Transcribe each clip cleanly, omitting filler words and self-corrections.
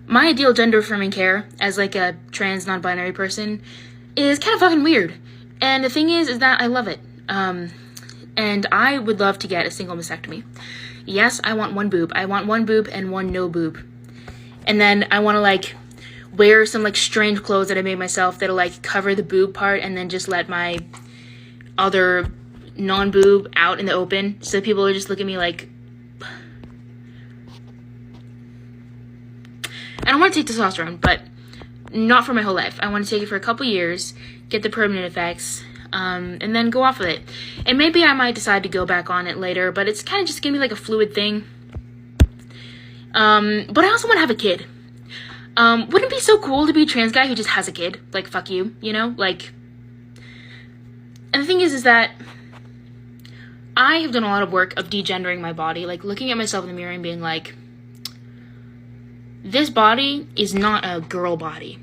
my ideal gender affirming care as like a trans non-binary person is kind of fucking weird. And the thing is that I love it. And I would love to get a single mastectomy. Yes, I want one boob. I want one boob and one no boob. And then I want to like wear some like strange clothes that I made myself that'll like cover the boob part and then just let my other non-boob out in the open. So people will just look at me like... I don't want to take testosterone, but not for my whole life. I want to take it for a couple years, get the permanent effects, and then go off with it. And maybe I might decide to go back on it later, but it's kind of just gonna be like a fluid thing. But I also want to have a kid. Wouldn't it be so cool to be a trans guy who just has a kid? Like, fuck you, you know? Like, and the thing is that I have done a lot of work of degendering my body, like looking at myself in the mirror and being like, this body is not a girl body.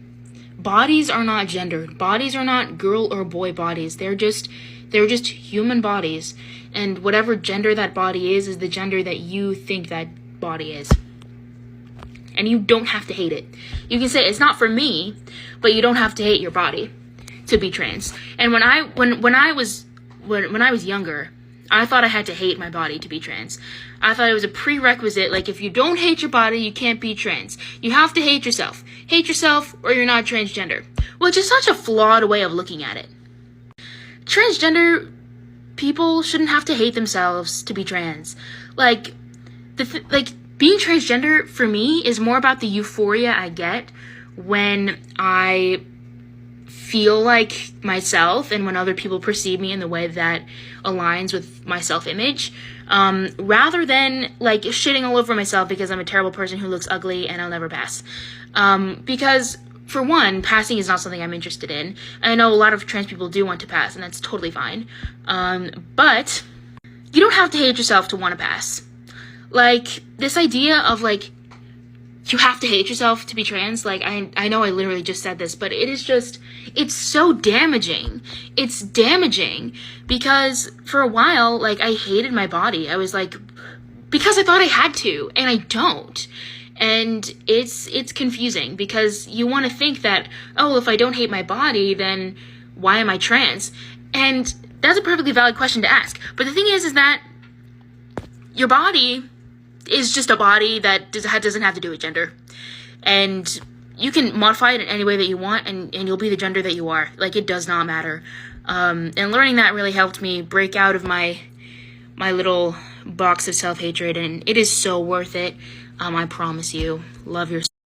Bodies are not gendered. Bodies are not girl or boy bodies. They're just human bodies. And whatever gender that body is the gender that you think that body is. And you don't have to hate it. You can say it's not for me, but you don't have to hate your body to be trans. And when I was younger, I thought I had to hate my body to be trans. I thought it was a prerequisite, like if you don't hate your body, you can't be trans. You have to hate yourself. Hate yourself or you're not transgender. Which is such a flawed way of looking at it. Transgender people shouldn't have to hate themselves to be trans. Like, being transgender for me is more about the euphoria I get when I feel like myself and when other people perceive me in the way that aligns with my self-image, rather than like shitting all over myself because I'm a terrible person who looks ugly and I'll never pass. Because for one, passing is not something I'm interested in. I know a lot of trans people do want to pass, and that's totally fine. But you don't have to hate yourself to want to pass. Like, this idea of like you have to hate yourself to be trans, like, I know I literally just said this, but it is just, it's so damaging. It's damaging because for a while, like, I hated my body. I was like, because I thought I had to, and I don't. And it's confusing because you want to think that, oh, if I don't hate my body, then why am I trans? And that's a perfectly valid question to ask. But the thing is that your body is just a body that doesn't have to do with gender. And you can modify it in any way that you want, and you'll be the gender that you are. Like, it does not matter. And learning that really helped me break out of my little box of self-hatred, and it is so worth it. I promise you. Love yourself.